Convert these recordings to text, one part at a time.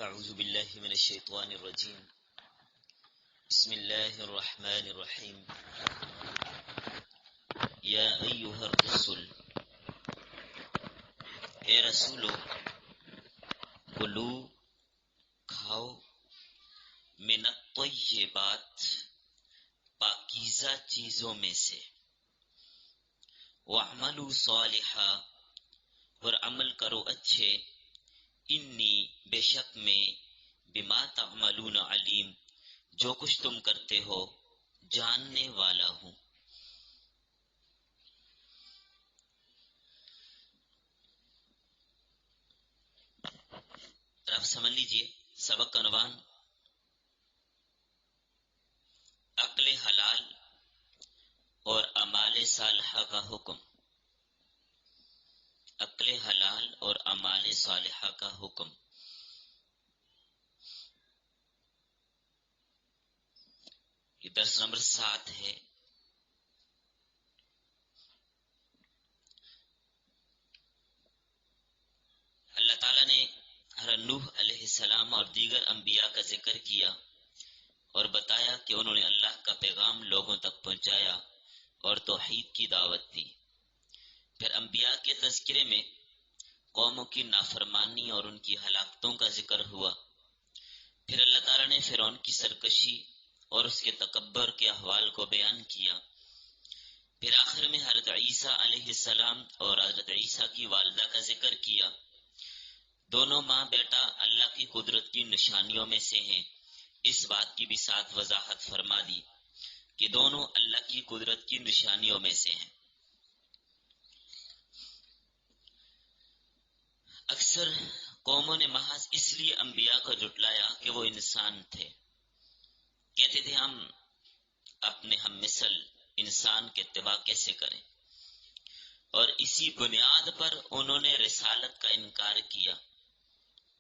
أعوذ بالله من الشيطان الرجيم. بسم الله الرحمن الرحيم. یا ایھا الرسل، اے رسولو، کلو کھاؤ، من الطیبات پاکیزہ چیزوں میں سے، وَاعْمَلُوا صالحا اور عمل کرو اچھے، انی بے شک میں بما تعملون علیم جو کچھ تم کرتے ہو جاننے والا ہوں۔ آپ سمجھ لیجئے سبق کا عنوان عقل حلال اور اعمال صالحہ کا حکم۔ عقل حلال اور اعمال صالحہ کا حکم۔ یہ درس نمبر 7 ہے۔ اللہ تعالیٰ نے حضرت نوح علیہ السلام اور دیگر انبیاء کا ذکر کیا اور بتایا کہ انہوں نے اللہ کا پیغام لوگوں تک پہنچایا اور توحید کی دعوت دی۔ پھر انبیاء کے تذکرے میں قوموں کی نافرمانی اور ان کی ہلاکتوں کا ذکر ہوا۔ پھر اللہ تعالیٰ نے فرعون کی سرکشی اور اس کے تکبر کے احوال کو بیان کیا۔ پھر آخر میں حضرت عیسیٰ علیہ السلام اور حضرت عیسیٰ کی والدہ کا ذکر کیا۔ دونوں ماں بیٹا اللہ کی قدرت کی نشانیوں میں سے ہیں۔ اس بات کی بھی ساتھ وضاحت فرما دی کہ دونوں اللہ کی قدرت کی نشانیوں میں سے ہیں۔ اکثر قوموں نے محض اس لیے انبیاء کو جھٹلایا کہ وہ انسان تھے۔ کہتے تھے ہم اپنے ہم مثل انسان کے اتباع کیسے کریں، اور اسی بنیاد پر انہوں نے رسالت کا انکار کیا،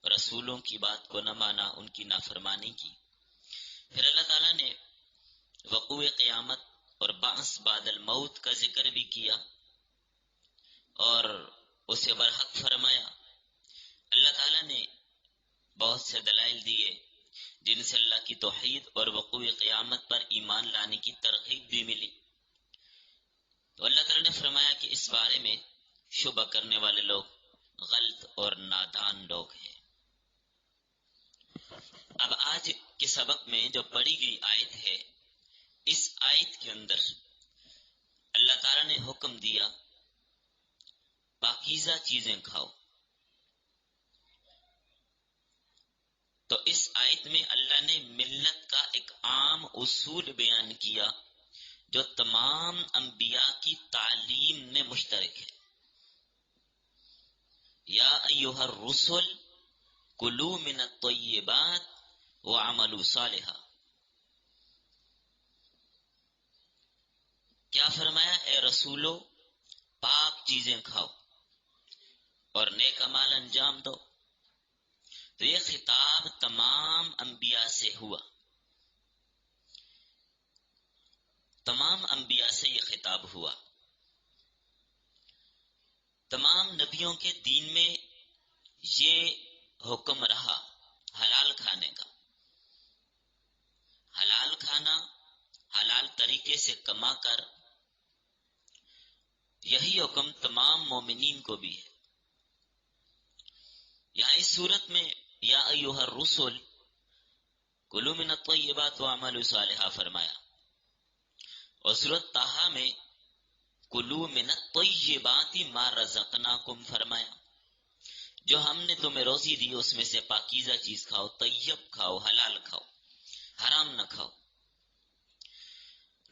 رسولوں کی بات کو نہ مانا، ان کی نافرمانی کی۔ پھر اللہ تعالیٰ نے وقوع قیامت اور بعث بعد الموت کا ذکر بھی کیا اور اسے برحق فرمایا۔ اللہ تعالیٰ نے بہت سے دلائل دیے جن سے اللہ کی توحید اور وقوع قیامت پر ایمان لانے کی ترغیب بھی ملی۔ تو اللہ تعالیٰ نے فرمایا کہ اس بارے میں شبہ کرنے والے لوگ غلط اور نادان لوگ ہیں۔ اب آج کے سبق میں جو پڑھی گئی آیت ہے، اس آیت کے اندر اللہ تعالیٰ نے حکم دیا پاکیزہ چیزیں کھاؤ۔ تو اس آیت میں اللہ نے ملت کا ایک عام اصول بیان کیا جو تمام انبیاء کی تعلیم میں مشترک ہے۔ یا ایھا الرسل کلوا من الطیبات وعملوا صالحا۔ کیا فرمایا؟ اے رسولو، پاک چیزیں کھاؤ اور نیک اعمال انجام دو۔ تو یہ خطاب تمام انبیاء سے ہوا، تمام انبیاء سے یہ خطاب ہوا۔ تمام نبیوں کے دین میں یہ حکم رہا حلال کھانے کا۔ حلال کھانا، حلال طریقے سے کما کر، یہی حکم تمام مومنین کو بھی ہے۔ یہاں اس صورت میں یا ایھا الرسل کلوا من الطیبات واعملوا صالحا فرمایا، اور سورۃ طٰہٰ میں کلوا من الطیبات ما رزقناکم فرمایا، جو ہم نے تمہیں روزی دی اس میں سے پاکیزہ چیز کھاؤ، طیب کھاؤ، حلال کھاؤ، حرام نہ کھاؤ۔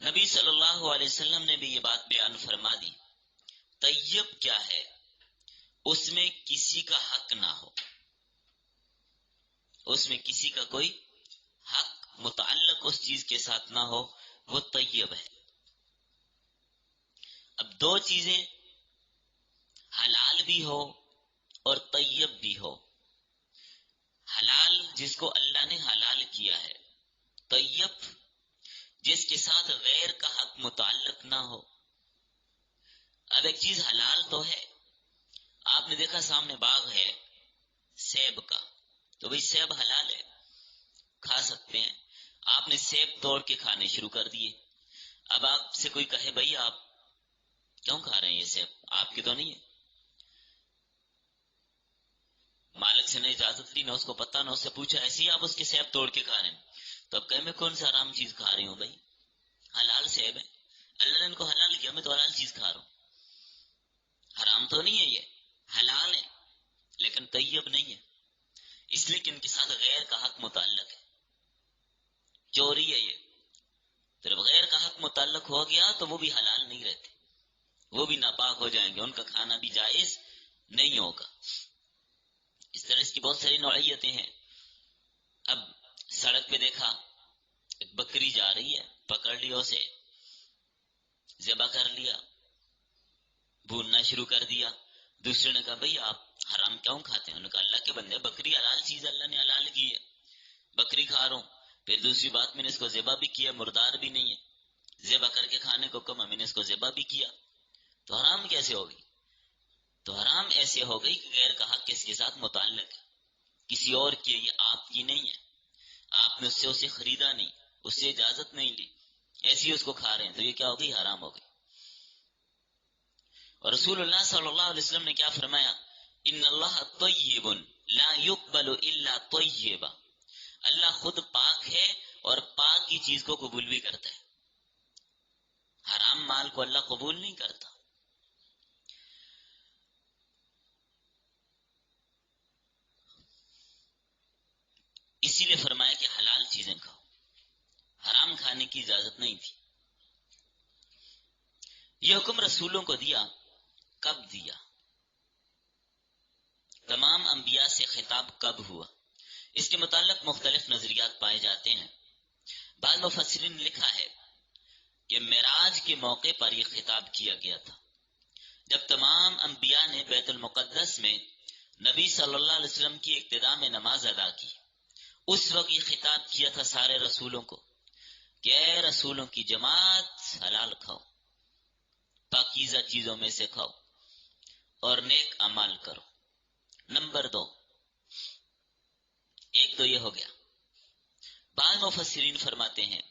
نبی صلی اللہ علیہ وسلم نے بھی یہ بات بیان فرما دی۔ طیب کیا ہے؟ اس میں کسی کا حق نہ ہو، اس میں کسی کا کوئی حق متعلق اس چیز کے ساتھ نہ ہو، وہ طیب ہے۔ اب دو چیزیں حلال بھی ہو اور طیب بھی ہو۔ حلال جس کو اللہ نے حلال کیا ہے، طیب جس کے ساتھ غیر کا حق متعلق نہ ہو۔ اب ایک چیز حلال تو ہے، آپ نے دیکھا سامنے باغ ہے سیب کا، تو بھئی سیب حلال ہے، کھا سکتے ہیں. آپ نے سیب توڑ کے کھانے شروع کر دیے. اب آپ سے کوئی کہے بھئی آپ کیوں کھا رہے ہیں یہ سیب، آپ کی تو نہیں ہے. مالک سے نہ اجازت لی، نہ اس کو پتا، نہ اس سے پوچھا، ایسے ہی آپ اس کے سیب توڑ کے کھا رہے ہیں. تو اب کہیں میں کون سا حرام چیز کھا رہی ہوں بھائی، حلال سیب ہے، اللہ نے ان کو حلال کیا، میں تو حلال چیز کھا رہا ہوں. حرام تو نہیں ہے، یہ حلال ہے لیکن طیب نہیں ہے، اس لیے کہ ان کے ساتھ غیر کا حق متعلق ہے، چوری ہے یہ. پھر غیر کا حق متعلق ہو گیا تو وہ بھی حلال نہیں رہتے، وہ بھی ناپاک ہو جائیں گے، ان کا کھانا بھی جائز نہیں ہوگا. اس طرح اس کی بہت ساری نوعیتیں ہیں. اب سڑک پہ دیکھا ایک بکری جا رہی ہے، پکڑ لیا اسے، ذبح کر لیا، بھوننا شروع کر دیا. دوسرے نے کہا بھئی آپ حرام کیوں کھاتے ہیں؟ انہوں نے کہا اللہ کے بندے، بکری حلال چیز اللہ نے حلال کی ہے، بکری کھا رہا ہوں. پھر دوسری بات، میں نے اس کو ذبح بھی کیا، مردار بھی نہیں ہے، ذبح کر کے کھانے کو کم، میں نے اس کو ذبح بھی کیا، تو حرام کیسے ہوگی؟ تو حرام ایسے ہو گئی کہ غیر کا حق کس کے ساتھ متعلق ہے، کسی اور کی، یہ آپ کی نہیں ہے، آپ نے اس سے اسے خریدا نہیں، اس سے اجازت نہیں لی، ایسے ہی اس کو کھا رہے ہیں، تو یہ کیا ہو گئی؟ حرام ہو گئی. اور رسول اللہ صلی اللہ علیہ وسلم نے کیا فرمایا؟ ان اللہ طیب لا يقبل الا طیبا، اللہ خود پاک ہے اور پاک کی چیز کو قبول بھی کرتا ہے، حرام مال کو اللہ قبول نہیں کرتا. اسی لیے فرمایا کہ حلال چیزیں کھاؤ، حرام کھانے کی اجازت نہیں تھی. یہ حکم رسولوں کو دیا، کب دیا؟ تمام انبیاء سے خطاب کب ہوا؟ اس کے متعلق مختلف نظریات پائے جاتے ہیں. بعض مفسرین نے لکھا ہے کہ معراج کے موقع پر یہ خطاب کیا گیا تھا، جب تمام انبیاء نے بیت المقدس میں نبی صلی اللہ علیہ وسلم کی ابتدا میں نماز ادا کی. اس وقت یہ خطاب کیا تھا سارے رسولوں کو کہ اے رسولوں کی جماعت، حلال کھاؤ، پاکیزہ چیزوں میں سے کھاؤ اور نیک اعمال کرو. نمبر 2، ایک تو یہ ہو گیا. بعض مفسرین فرماتے ہیں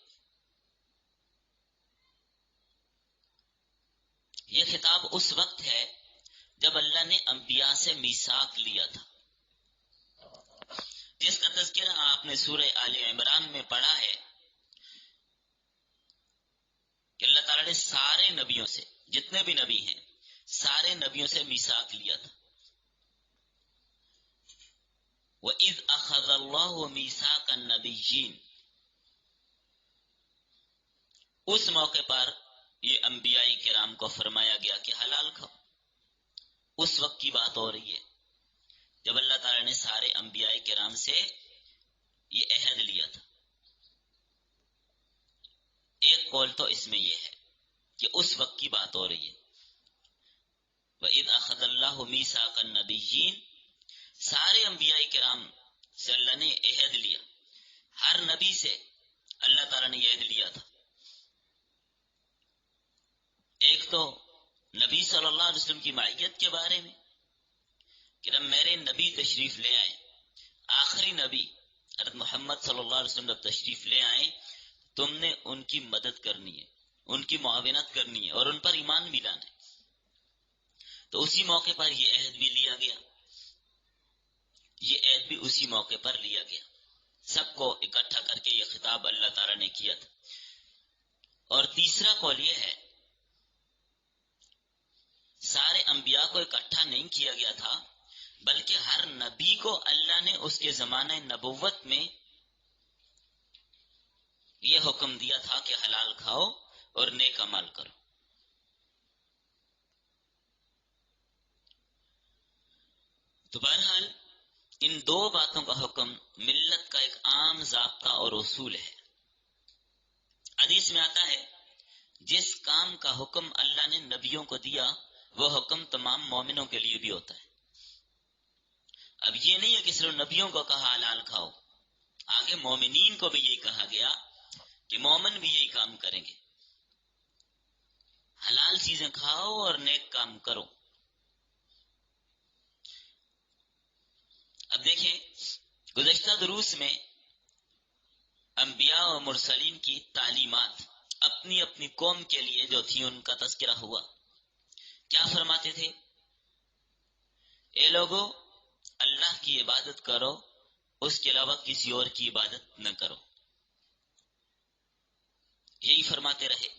یہ خطاب اس وقت ہے جب اللہ نے انبیاء سے میثاق لیا تھا، جس کا تذکرہ آپ نے سورہ آل عمران میں پڑھا ہے کہ اللہ تعالیٰ نے سارے نبیوں سے، جتنے بھی نبی ہیں سارے نبیوں سے میثاق لیا تھا. وَإِذْ أَخَذَ اللَّهُ مِيثَاقَ النَّبِيِّينَ، اس موقع پر یہ انبیاء کرام کو فرمایا گیا کہ حلال کھاؤ. اس وقت کی بات ہو رہی ہے جب اللہ تعالیٰ نے سارے انبیاء کرام سے یہ عہد لیا تھا. ایک قول تو اس میں یہ ہے کہ اس وقت کی بات ہو رہی ہے. وَإِذْ أَخَذَ اللَّهُ مِيثَاقَ النَّبِيِّينَ، سارے انبیاء کرام سے اللہ نے عہد لیا، ہر نبی سے اللہ تعالیٰ نے یہ عہد لیا تھا. ایک تو نبی صلی اللہ علیہ وسلم کی معیت کے بارے میں کہ جب میرے نبی تشریف لے آئے، آخری نبی حضرت محمد صلی اللہ علیہ وسلم جب تشریف لے آئے، تم نے ان کی مدد کرنی ہے، ان کی معاونت کرنی ہے اور ان پر ایمان بھی لانا ہے. تو اسی موقع پر یہ عہد بھی لیا گیا، یہ عہد بھی اسی موقع پر لیا گیا، سب کو اکٹھا کر کے یہ خطاب اللہ تعالیٰ نے کیا تھا. اور تیسرا قول یہ ہے سارے انبیاء کو اکٹھا نہیں کیا گیا تھا، بلکہ ہر نبی کو اللہ نے اس کے زمانہ نبوت میں یہ حکم دیا تھا کہ حلال کھاؤ اور نیک عمل کرو. تو بہرحال ان دو باتوں کا حکم ملت کا ایک عام ضابطہ اور اصول ہے. حدیث میں آتا ہے جس کام کا حکم اللہ نے نبیوں کو دیا وہ حکم تمام مومنوں کے لیے بھی ہوتا ہے. اب یہ نہیں ہے کہ صرف نبیوں کو کہا حلال کھاؤ، آگے مومنین کو بھی یہی کہا گیا کہ مومن بھی یہی کام کریں گے، حلال چیزیں کھاؤ اور نیک کام کرو. اب دیکھیں گزشتہ دروس میں انبیاء و مرسلین کی تعلیمات اپنی اپنی قوم کے لیے جو تھی ان کا تذکرہ ہوا. کیا فرماتے تھے؟ اے لوگو، اللہ کی عبادت کرو، اس کے علاوہ کسی اور کی عبادت نہ کرو. یہی فرماتے رہے،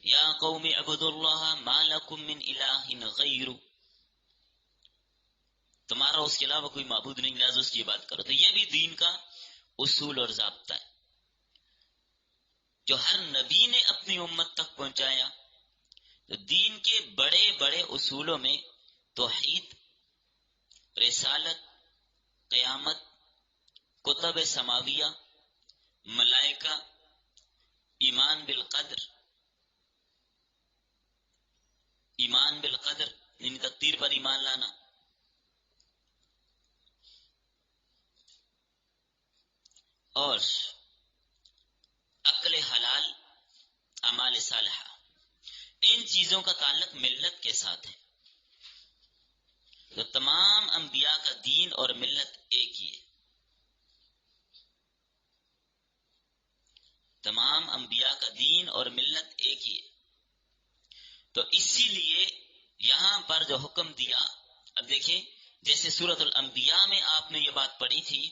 یا قوم اعبدوا اللہ ما لکم من الہ غیر، تمہارا اس کے علاوہ کوئی معبود نہیں، لہذا اس کی عبادت کرو. تو یہ بھی دین کا اصول اور ضابطہ ہے جو ہر نبی نے اپنی امت تک پہنچایا. تو دین کے بڑے بڑے اصولوں میں توحید، رسالت، قیامت، کتب سماویہ، ملائکہ، ایمان بالقدر یعنی تقدیر پر ایمان لانا، اور عقل حلال، اعمال صالحہ، ان چیزوں کا تعلق ملت کے ساتھ ہے. تو تمام انبیاء کا دین اور ملت ایک ہی ہے. تمام انبیاء کا دین اور ملت ایک ہی ہے. تو اسی لیے یہاں پر جو حکم دیا، اب دیکھیں جیسے سورۃ الانبیاء میں آپ نے یہ بات پڑھی تھی،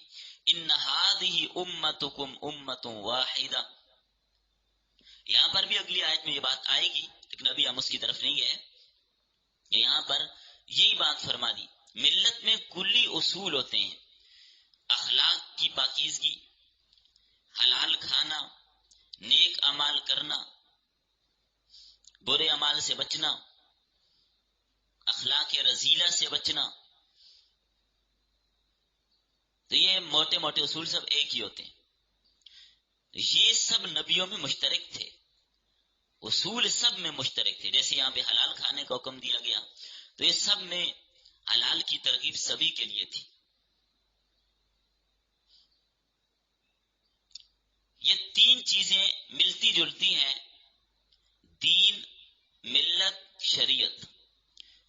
ان ہذہ امتکم امۃ واحدہ، یہاں پر بھی اگلی آیت میں یہ بات آئے گی، لیکن ابھی ہم اس کی طرف نہیں گئے. یہاں پر یہی بات فرما دی. ملت میں کلی اصول ہوتے ہیں، اخلاق کی پاکیزگی، حلال کھانا، نیک اعمال کرنا، برے اعمال سے بچنا، اخلاق رذیلہ سے بچنا. تو یہ موٹے موٹے اصول سب ایک ہی ہوتے ہیں. یہ سب نبیوں میں مشترک تھے، اصول سب میں مشترک تھے. جیسے یہاں پہ حلال کھانے کا حکم دیا گیا، تو یہ سب میں حلال کی ترغیب سبھی کے لیے تھی. یہ تین چیزیں ملتی جلتی ہیں، دین، ملت، شریعت.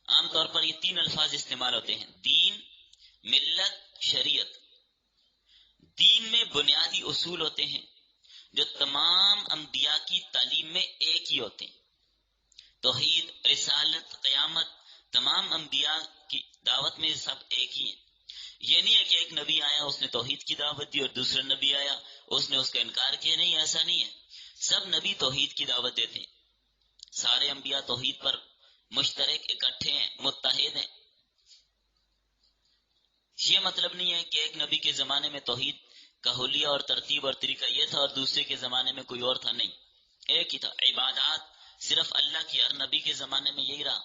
عام طور پر یہ تین الفاظ استعمال ہوتے ہیں، دین، ملت، شریعت. دین میں بنیادی اصول ہوتے ہیں جو تمام انبیاء کی تعلیم میں ایک ہی ہوتے ہیں. توحید، رسالت، قیامت، تمام انبیاء کی دعوت میں سب ایک ہی ہیں. یہ نہیں ہے کہ ایک نبی آیا اس نے توحید کی دعوت دی اور دوسرا نبی آیا اس نے اس کا انکار کیا. نہیں، ایسا نہیں ہے. سب نبی توحید کی دعوت دیتے ہیں. سارے انبیاء توحید پر مشترک، اکٹھے ہیں، متحد ہیں. یہ مطلب نہیں ہے کہ ایک نبی کے زمانے میں توحید کا حلیہ اور ترتیب اور طریقہ یہ تھا اور دوسرے کے زمانے میں کوئی اور تھا. نہیں، ایک ہی تھا. عبادات صرف اللہ کی ہر نبی کے زمانے میں یہی رہا.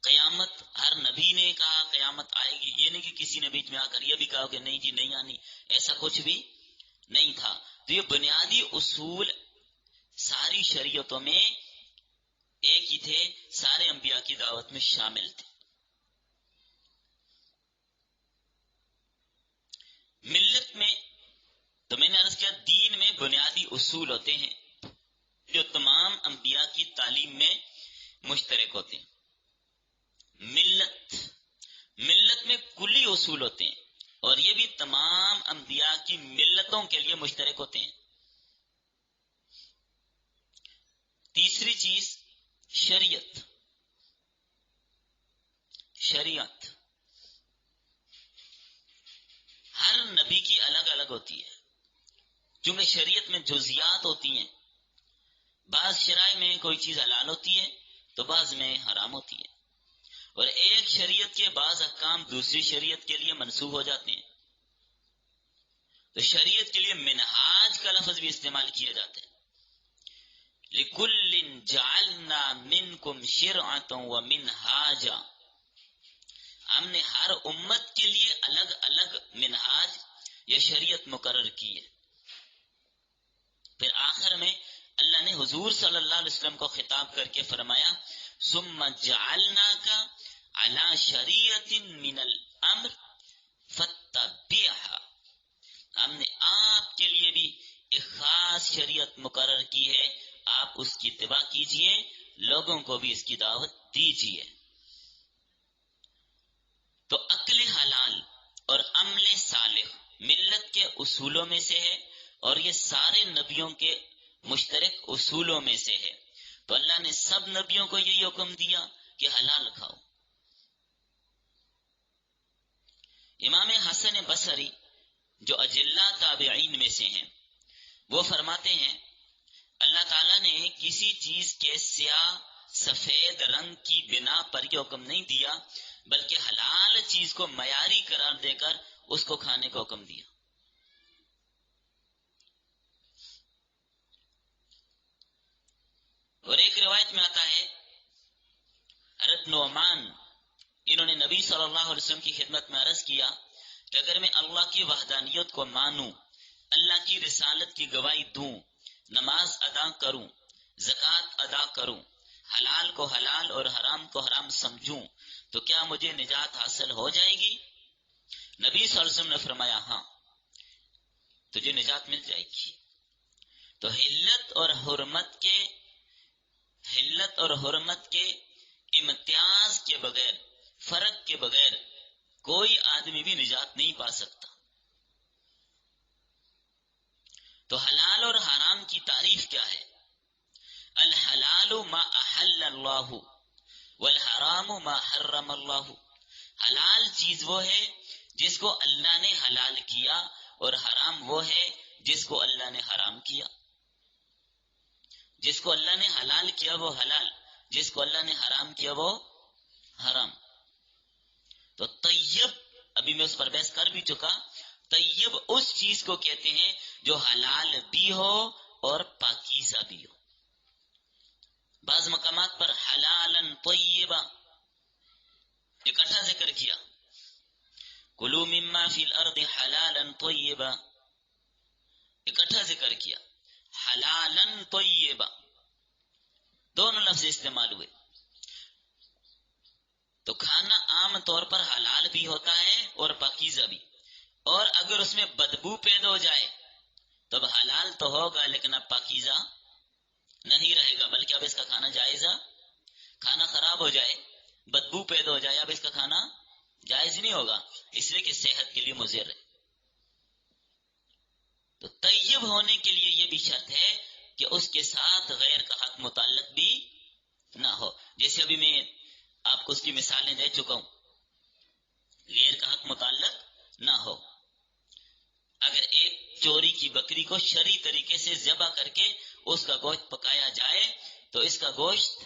قیامت ہر نبی نے کہا قیامت آئے گی، یہ نہیں کہ کسی نے بیچ میں آ کر یہ بھی کہا کہ نہیں جی نہیں آنی، ایسا کچھ بھی نہیں تھا. تو یہ بنیادی اصول ساری شریعتوں میں ایک ہی تھے، سارے انبیاء کی دعوت میں شامل تھے. ملت میں تو میں نے عرض کیا دین میں بنیادی اصول ہوتے ہیں جو تمام انبیاء کی تعلیم میں مشترک ہوتے ہیں. ملت میں کلی اصول ہوتے ہیں اور یہ بھی تمام انبیاء کی ملتوں کے لیے مشترک ہوتے ہیں. تیسری چیز شریعت ہر نبی کی الگ الگ ہوتی ہے، کیونکہ شریعت میں جزیات ہوتی ہیں. بعض شرائع میں کوئی چیز حلال ہوتی ہے تو بعض میں حرام ہوتی ہے، اور ایک شریعت کے بعض احکام دوسری شریعت کے لیے منسوخ ہو جاتے ہیں. تو شریعت کے لیے منہاج کا لفظ بھی استعمال کیا جاتا ہے. لِكُلٍّ جَعَلْنَا مِنْكُمْ شِرْعَةً وَمِنْهَاجًا، ہم نے ہر امت کے لیے الگ الگ منہاج یا شریعت مقرر کی ہے. پھر آخر میں اللہ نے حضور صلی اللہ علیہ وسلم کو خطاب کر کے فرمایا ثُمَّ جَعَلْنَاكَ عَلَى شَرِيعَةٍ مِّنَ الْأَمْرِ فَاتَّبِعْهَا، ہم نے آپ کے لیے بھی ایک خاص شریعت مقرر کی ہے، آپ اس کی اتباع کیجئے، لوگوں کو بھی اس کی دعوت دیجئے. تو عقل حلال اور عمل صالح ملت کے اصولوں میں سے ہے اور یہ سارے نبیوں کے مشترک اصولوں میں سے ہے، تو اللہ نے سب نبیوں کو یہی حکم دیا کہ حلال کھاؤ۔ امام حسن بصری جو اجلا تابعین میں سے ہیں، وہ فرماتے ہیں اللہ تعالیٰ نے کسی چیز کے سیاہ سفید رنگ کی بنا پر یہ حکم نہیں دیا، بلکہ حلال چیز کو معیاری قرار دے کر اس کو کھانے کا حکم دیا۔ اور ایک روایت میں آتا ہے حضرت نعمان انہوں نے نبی صلی اللہ علیہ وسلم کی خدمت میں عرض کیا کہ اگر میں اللہ کی وحدانیت کو مانوں، اللہ کی رسالت کی گواہی دوں، نماز ادا کروں، زکوٰۃ ادا کروں، حلال کو حلال اور حرام کو حرام سمجھوں، تو کیا مجھے نجات حاصل ہو جائے گی؟ نبی صلی اللہ علیہ وسلم نے فرمایا ہاں، تجھے نجات مل جائے گی۔ تو حلت اور حرمت کے امتیاز کے بغیر، فرق کے بغیر کوئی آدمی بھی نجات نہیں پا سکتا۔ تو حلال اور حرام کی تعریف کیا ہے؟ الحلال ما احل اللہ والحرام ما حرم اللہ۔ حلال چیز وہ ہے جس کو اللہ نے حلال کیا، اور حرام وہ ہے جس کو اللہ نے حرام کیا۔ جس کو اللہ نے حلال کیا وہ حلال، جس کو اللہ نے حرام کیا وہ حرام۔ تو طیب، ابھی میں اس پر بحث کر بھی چکا، طیب اس چیز کو کہتے ہیں جو حلال بھی ہو اور پاکیزہ بھی ہو۔ بعض مقامات پر حلالا طیبا اکٹھا ذکر کیا، کلوا مما فی الارض حلالا طیبا، اکٹھا ذکر کیا، حلالا طیبا، دونوں لفظ استعمال ہوئے۔ تو کھانا عام طور پر حلال بھی ہوتا ہے اور پاکیزہ بھی، اور اگر اس میں بدبو پیدا ہو جائے تو اب حلال تو ہوگا لیکن اب پاکیزہ نہیں رہے گا، بلکہ اب اس کا کھانا جائز، کھانا خراب ہو جائے، بدبو پیدا ہو جائے، اب اس کا کھانا جائز نہیں ہوگا، اس لیے کہ صحت کے لیے مضر ہے۔ تو طیب ہونے کے لیے یہ بھی شرط ہے کہ اس کے ساتھ غیر کا حق متعلق بھی نہ ہو، جیسے ابھی میں آپ کو اس کی مثالیں دے چکا ہوں، غیر کا حق متعلق نہ ہو۔ اگر ایک چوری کی بکری کو شرعی طریقے سے ذبح کر کے اس کا گوشت پکایا جائے تو اس کا گوشت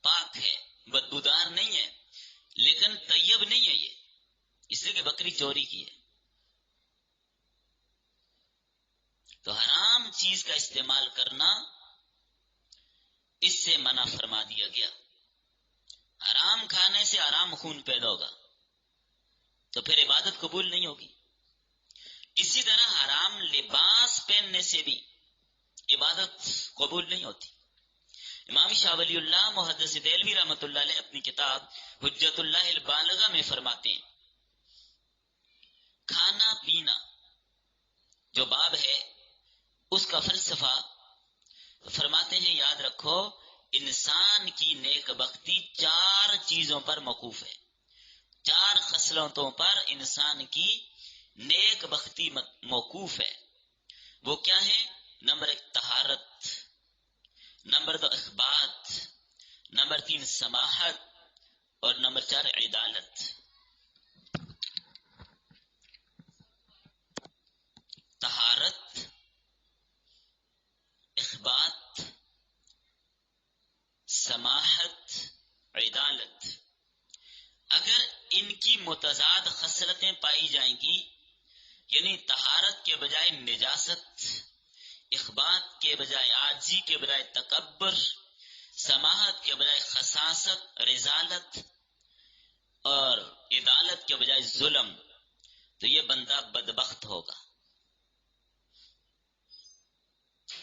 پاک ہے، بدبودار نہیں ہے، لیکن طیب نہیں ہے یہ، اس لیے کہ بکری چوری کی ہے۔ تو حرام چیز کا استعمال کرنا اس سے منع فرما دیا گیا۔ حرام کھانے سے حرام خون پیدا ہوگا تو پھر عبادت قبول نہیں ہوگی۔ اسی طرح حرام لباس پہننے سے بھی عبادت قبول نہیں ہوتی۔ امام شاہ ولی اللہ محدث دہلوی رحمۃ اللہ علیہ اپنی کتاب حجت اللہ البالغہ میں فرماتے ہیں، کھانا پینا جو باب ہے اس کا فلسفہ فرماتے ہیں، یاد رکھو انسان کی نیک بختی 4 چیزوں پر موقوف ہے، 4 خصلتوں پر انسان کی نیک بختی موقوف ہے۔ وہ کیا ہے؟ نمبر 1 طہارت، نمبر 2 اخبات، نمبر 3 سماحت، اور نمبر 4 عدالت۔ طہارت، اخبات، سماحت، عدالت، اگر ان کی متضاد خصلتیں پائی جائیں گی، یعنی طہارت کے بجائے نجاست، اخبات کے بجائے عاجزی کے بجائے تکبر، سماحت کے بجائے خساست رذالت، اور عدالت کے بجائے ظلم، تو یہ بندہ بدبخت ہوگا۔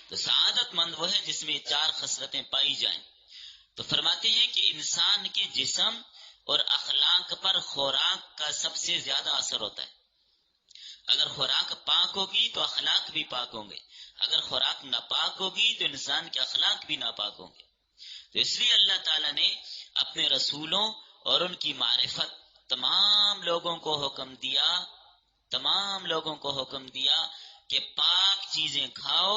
تو سعادت مند وہ ہے جس میں 4 خصلتیں پائی جائیں۔ تو فرماتے ہیں کہ انسان کے جسم اور اخلاق پر خوراک کا سب سے زیادہ اثر ہوتا ہے۔ اگر خوراک پاک ہوگی تو اخلاق بھی پاک ہوں گے، اگر خوراک ناپاک ہوگی تو انسان کے اخلاق بھی ناپاک ہوں گے۔ تو اس لیے اللہ تعالیٰ نے اپنے رسولوں اور ان کی معرفت تمام لوگوں کو حکم دیا لوگوں کو حکم دیا کہ پاک چیزیں کھاؤ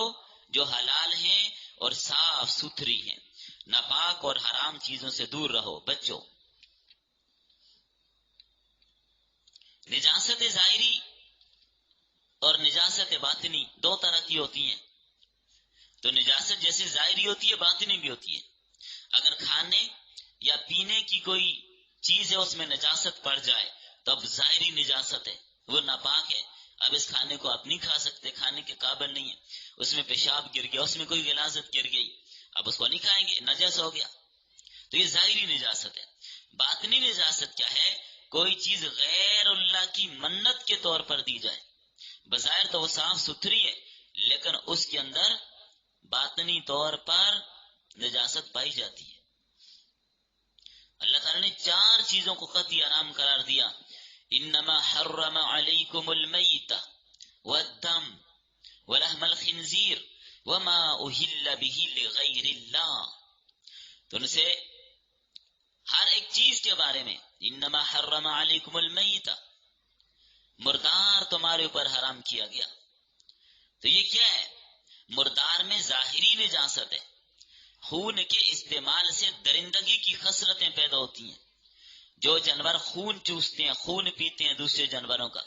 جو حلال ہیں اور صاف ستھری ہیں، ناپاک اور حرام چیزوں سے دور رہو، بچو۔ نجاست ظاہری اور نجاست باطنی دو طرح کی ہوتی ہیں۔ تو نجاست جیسے ظاہری ہوتی ہے باطنی بھی ہوتی ہے۔ اگر کھانے یا پینے کی کوئی چیز ہے اس میں نجاست پڑ جائے تو اب ظاہری نجاست ہے، وہ ناپاک ہے، اب اس کھانے کو آپ نہیں کھا سکتے، کھانے کے قابل نہیں ہے، اس میں پیشاب گر گیا، اس میں کوئی غلاظت گر گئی، اب اس کو نہیں کھائیں گے، نجس ہو گیا۔ تو یہ ظاہری نجاست ہے۔ باطنی نجاست کیا ہے؟ کوئی چیز غیر اللہ کی منت کے طور پر دی جائے، بظاہر تو وہ صاف ستھری ہے لیکن اس کے اندر باطنی طور پر نجاست پائی جاتی ہے۔ اللہ تعالیٰ نے 4 چیزوں کو قطعی حرام قرار دیا۔ انما حرم علیکم المیت والدم ولحم الخنزیر وما اہل به لغیر اللہ۔ تو ان سے ہر ایک چیز کے بارے میں انما حرم علیکم المیت، مردار تمہارے اوپر حرام کیا گیا۔ تو یہ کیا ہے؟ مردار میں ظاہری نجاست ہے، خون کے استعمال سے درندگی کی خصلتیں پیدا ہوتی ہیں۔ جو جانور خون چوستے ہیں، خون پیتے ہیں دوسرے جانوروں کا،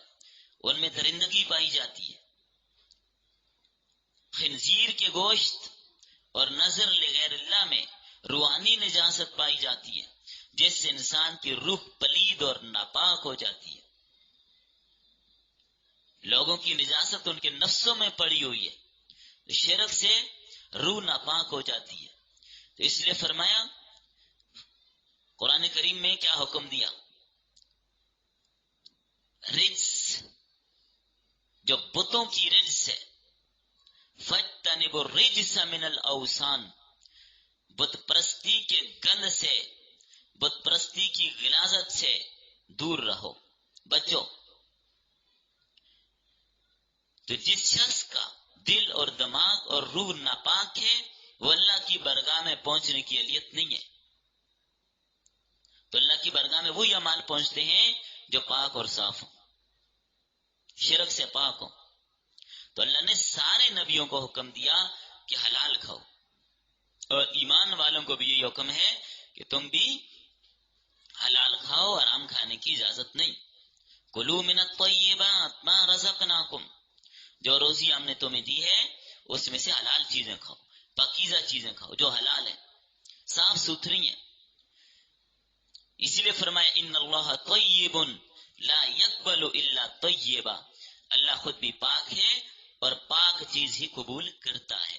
ان میں درندگی پائی جاتی ہے۔ خنزیر کے گوشت اور نظر لغیر اللہ میں روحانی نجاست پائی جاتی ہے، جس سے انسان کی روح پلید اور ناپاک ہو جاتی ہے۔ لوگوں کی نجاست ان کے نفسوں میں پڑی ہوئی ہے، شرک سے روح ناپاک ہو جاتی ہے۔ تو اس لیے فرمایا قرآن کریم میں کیا حکم دیا؟ رجس، جو بتوں کی رجس ہے، فَاجْتَنِبُوا الرِّجْسَ مِنَ الْأَوْثَانِ، بت پرستی کے گند سے، بت پرستی کی غلاظت سے دور رہو، بچو۔ تو جس شخص کا دل اور دماغ اور روح ناپاک ہے وہ اللہ کی برگاہ میں پہنچنے کی اہلیت نہیں ہے۔ تو اللہ کی برگاہ میں وہی اعمال پہنچتے ہیں جو پاک اور صاف ہوں، شرک سے پاک ہوں۔ تو اللہ نے سارے نبیوں کو حکم دیا کہ حلال کھاؤ، اور ایمان والوں کو بھی یہی حکم ہے کہ تم بھی حلال کھاؤ، حرام کھانے کی اجازت نہیں۔ کلوا من الطیبات ما رزقناکم، جو روزی ہم نے تمہیں دی ہے اس میں سے حلال چیزیں کھاؤ، پاکیزہ چیزیں کھاؤ جو حلال ہیں، صاف ستھری ہیں۔ اسی لیے فرمایا ان اللہ طیب لا یقبل الا طیبا، اللہ خود بھی پاک ہے اور پاک چیز ہی قبول کرتا ہے۔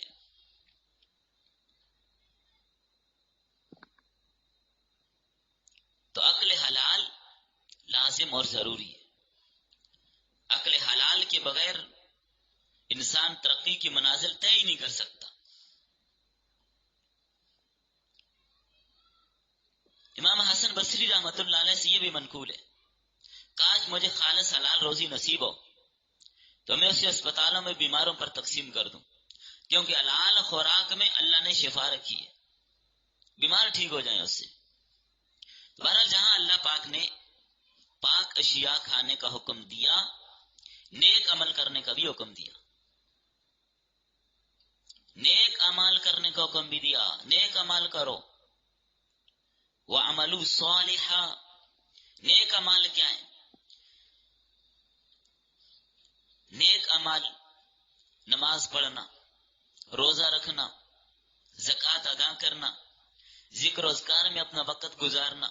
تو عقل حلال لازم اور ضروری ہے۔ عقل حلال کے بغیر انسان ترقی کی منازل طے ہی نہیں کر سکتا۔ امام حسن بصری رحمۃ اللہ علیہ سے یہ بھی منقول ہے، کاش مجھے خالص حلال روزی نصیب ہو تو میں اسے اسپتالوں میں بیماروں پر تقسیم کر دوں، کیونکہ حلال خوراک میں اللہ نے شفا رکھی ہے، بیمار ٹھیک ہو جائیں اس سے۔ بہرحال جہاں اللہ پاک نے پاک اشیاء کھانے کا حکم دیا، نیک عمل کرنے کا بھی حکم دیا، نیک عمل کرنے کا حکم بھی دیا، نیک عمل کرو۔ وَعَمَلُوا صَالِحًا، نیک عمل کیا ہے؟ نیک عمل نماز پڑھنا، روزہ رکھنا، زکوٰۃ ادا کرنا، ذکر و اذکار میں اپنا وقت گزارنا،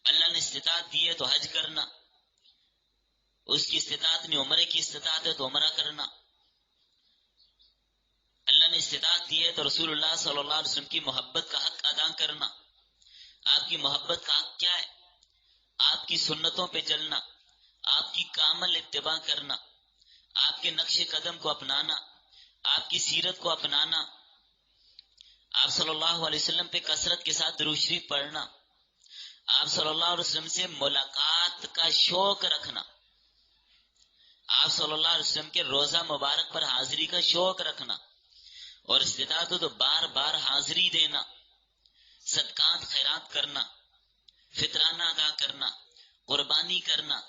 اللہ نے استطاعت دی ہے تو حج کرنا، اس کی استطاعت نہیں، عمرے کی استطاعت ہے تو عمرہ کرنا، اللہ نے استطاعت دی ہے تو رسول اللہ صلی اللہ علیہ وسلم کی محبت کا حق ادا کرنا۔ آپ کی محبت کا حق کیا ہے؟ آپ کی سنتوں پہ چلنا، آپ کی کامل اتباع کرنا، آپ کے نقش قدم کو اپنانا، آپ کی سیرت کو اپنانا، آپ صلی اللہ علیہ وسلم پہ کثرت کے ساتھ درود شریف پڑھنا، آپ صلی اللہ علیہ وسلم سے ملاقات کا شوق رکھنا، آپ صلی اللہ علیہ وسلم کے روزہ مبارک پر حاضری کا شوق رکھنا، اور استطاعت ہو تو بار بار حاضری دینا، صدقات خیرات کرنا، فطرانہ ادا کرنا، قربانی کرنا،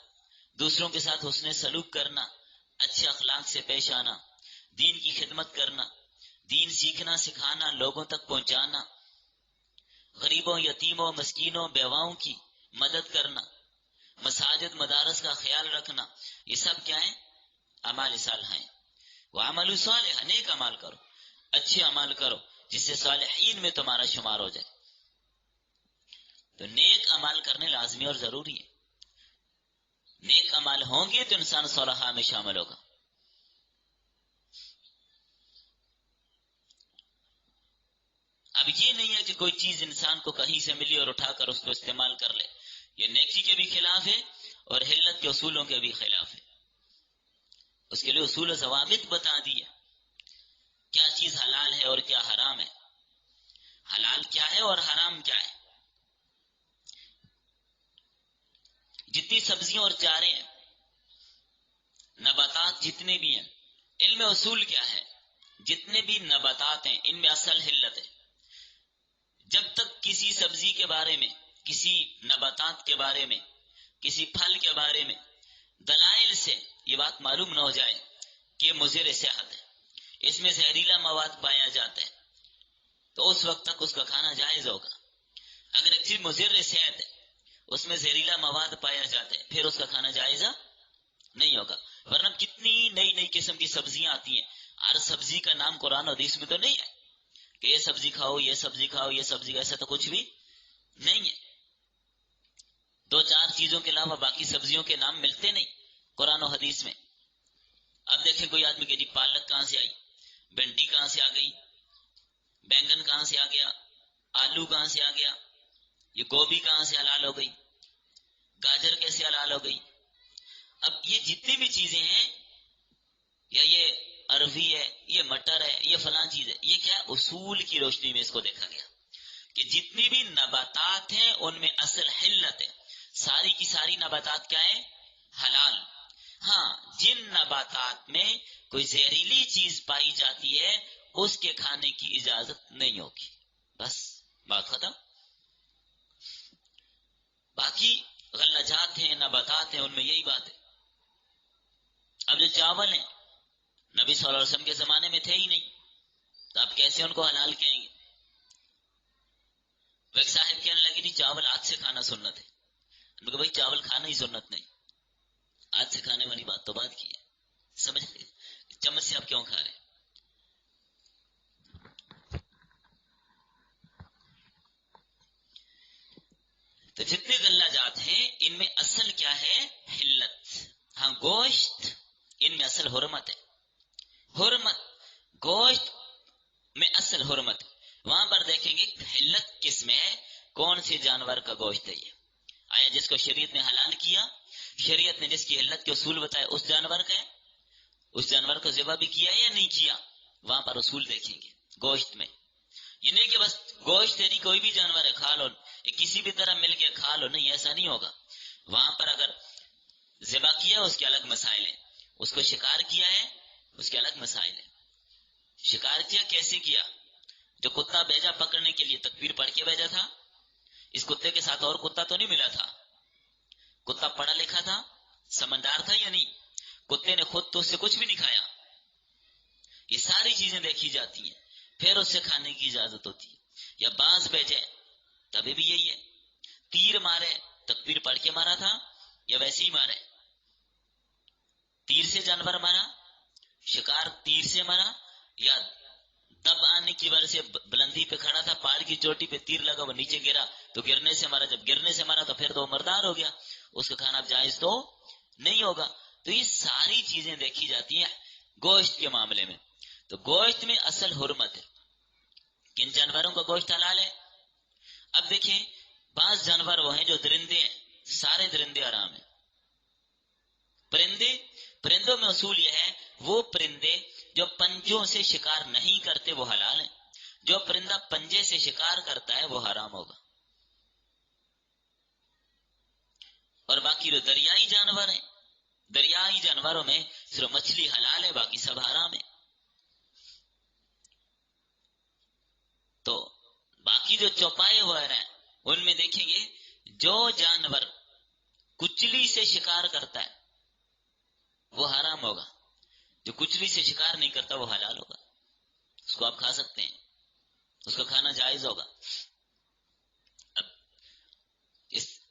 دوسروں کے ساتھ حسن سلوک کرنا، اچھے اخلاق سے پیش آنا، دین کی خدمت کرنا، دین سیکھنا سکھانا، لوگوں تک پہنچانا، غریبوں یتیموں مسکینوں بیواؤں کی مدد کرنا، مساجد مدارس کا خیال رکھنا، یہ سب کیا ہے؟ اعمال صالحہ ہیں۔ وعملوا صالحا، نیک اعمال کرو، اچھے اعمال کرو جس سے صالحین میں تمہارا شمار ہو جائے۔ تو نیک اعمال کرنے لازمی اور ضروری ہے۔ نیک اعمال ہوں گے تو انسان صالحہ میں شامل ہوگا۔ اب یہ نہیں ہے کہ کوئی چیز انسان کو کہیں سے ملی اور اٹھا کر اس کو استعمال کر لے، یہ نیکی کے بھی خلاف ہے اور حلت کے اصولوں کے بھی خلاف ہے۔ اس کے لیے اصول و ضوابط بتا دیے، کیا چیز حلال ہے اور کیا حرام ہے، حلال کیا ہے اور حرام کیا ہے۔ جتنی سبزیاں اور چارے ہیں، نباتات جتنے بھی ہیں، علم اصول کیا ہے؟ جتنے بھی نباتات ہیں ان میں اصل حلت ہے۔ جب تک کسی سبزی کے بارے میں، کسی نباتات کے بارے میں، کسی پھل کے بارے میں دلائل سے یہ بات معلوم نہ ہو جائے کہ مضر صحت ہے، اس میں زہریلا مواد پایا جاتا ہے، تو اس وقت تک اس کا کھانا جائز ہوگا۔ اگر ایک چیز مضر صحت ہے، اس میں زہریلا مواد پایا جاتا ہے، پھر اس کا کھانا جائز نہیں ہوگا۔ ورنہ کتنی نئی نئی قسم کی سبزیاں آتی ہیں، ہر سبزی کا نام قرآن و حدیث میں تو نہیں ہے کہ یہ سبزی کھاؤ، یہ سبزی کھاؤ، یہ سبزی کھاؤ، ایسا تو کچھ بھی نہیں ہے۔ دو چار چیزوں کے علاوہ باقی سبزیوں کے نام ملتے نہیں قرآن و حدیث میں۔ اب دیکھیں کوئی آدمی کہ جی پالک کہاں سے آئی، بھنڈی کہاں سے آ گئی، بینگن کہاں سے آ گیا، آلو کہاں سے آ گیا، یہ گوبھی کہاں سے حلال ہو گئی، گاجر کیسے حلال ہو گئی۔ اب یہ جتنی بھی چیزیں ہیں، یا یہ عربی ہے، یہ مٹر ہے، یہ فلاں چیز ہے، یہ کیا اصول کی روشنی میں اس کو دیکھا گیا کہ جتنی بھی نباتات ہیں ان میں اصل حلت ہے۔ ساری کی ساری نباتات کیا ہے؟ حلال۔ ہاں، جن نباتات میں کوئی زہریلی چیز پائی جاتی ہے اس کے کھانے کی اجازت نہیں ہوگی، بس بات ختم۔ باقی غلجات ہیں، نباتات ہیں، ان میں یہی بات ہے۔ اب جو چاول ہیں، نبی صلی اللہ علیہ وسلم کے زمانے میں تھے ہی نہیں، تو آپ کیسے ان کو حلال کہیں گے؟ وہ ایک صاحب کہنے لگے جی چاول ہاتھ سے کھانا سنت ہے۔ ان کو بھائی چاول کھانا ہی سنت نہیں، ہاتھ سے کھانے والی بات تو بات کی ہے، سمجھ گئے؟ چمچ سے آپ کیوں کھا رہے ہیں؟ تو جتنے غلہ جات ہیں ان میں اصل کیا ہے؟ حلت۔ ہاں، گوشت ان میں اصل حرمت ہے، حرمت گوشت میں اصل حرمت ہے۔ وہاں پر دیکھیں گے حلت کس میں ہے، کون سے جانور کا گوشت ہے یہ، آیا جس کو شریعت نے حلال کیا، شریعت نے جس کی حلت کے اصول بتائے اس جانور کا ہے، اس جانور کو ذبح بھی کیا یا نہیں کیا، وہاں پر اصول دیکھیں گے گوشت میں۔ یہ نہیں کہ بس گوشت تیری کوئی بھی جانور ہے کھا لو، کسی بھی طرح مل کے کھا لو، نہیں، ایسا نہیں ہوگا۔ وہاں پر اگر ذبح کیا اس کے الگ مسائل ہیں، اس کو شکار کیا ہے اس کے الگ مسائل ہیں۔ شکار کیا کیسے کیا؟ جو کتا بھیجا پکڑنے کے لیے تکبیر پڑھ کے بھیجا تھا، اس کتے کے ساتھ اور کتا تو نہیں ملا تھا، کتا پڑھا لکھا تھا، سمجھدار تھا یا نہیں؟ کتے نے خود تو اس سے کچھ بھی نہیں کھایا۔ یہ ساری چیزیں دیکھی جاتی ہیں، پھر اس سے کھانے کی اجازت ہوتی ہے۔ یا باز بھیجے تبھی بھی یہی ہے، تیر مارے تکبیر پڑھ کے مارا تھا یا ویسے ہی مارے؟ تیر سے جانور مارا، شکار تیر سے مارا، یا دب آنے کی وجہ سے بلندی پہ کھڑا تھا، پہاڑ کی چوٹی پہ تیر لگا، وہ نیچے گرا تو گرنے سے مارا، جب گرنے سے مارا تو پھر تو وہ مردار ہو گیا، اس کا کھانا جائز تو نہیں ہوگا۔ تو یہ ساری چیزیں دیکھی جاتی ہیں گوشت کے معاملے میں۔ تو گوشت میں اصل حرمت ہے، کن جانوروں کا گوشت حلال ہے؟ اب دیکھیں بعض جانور وہ ہیں جو درندے ہیں، سارے درندے حرام ہیں۔ پرندوں میں اصول یہ ہے، وہ پرندے جو پنجوں سے شکار نہیں کرتے وہ حلال ہیں، جو پرندہ پنجے سے شکار کرتا ہے وہ حرام ہوگا۔ اور باقی جو دریائی جانور ہیں، دریائی جانوروں میں صرف مچھلی حلال ہے، باقی سب حرام ہے۔ تو باقی جو چوپائے ہوئے ہیں ان میں دیکھیں گے جو جانور کچلی سے شکار کرتا ہے وہ حرام ہوگا، جو کچلی سے شکار نہیں کرتا وہ حلال ہوگا، اس کو آپ کھا سکتے ہیں، اس کا کھانا جائز ہوگا۔ اب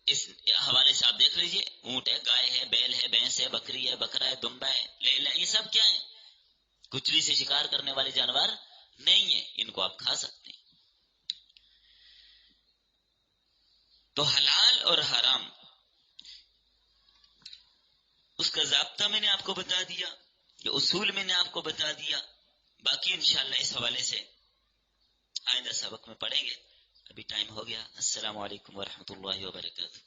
اس حوالے سے آپ دیکھ لیجئے، اونٹ ہے، گائے ہے، بیل ہے، بھینس ہے، بکری ہے، بکرا ہے، دمبا ہے، لیلا ہے، یہ سب کیا ہے؟ کچلی سے شکار کرنے والے جانور نہیں ہیں، ان کو آپ کھا سکتے ہیں۔ تو حلال اور حرام اس کا ضابطہ میں نے آپ کو بتا دیا، یہ اصول میں نے آپ کو بتا دیا، باقی انشاءاللہ اس حوالے سے آئندہ سبق میں پڑھیں گے۔ ابھی ٹائم ہو گیا۔ السلام علیکم ورحمۃ اللہ وبرکاتہ۔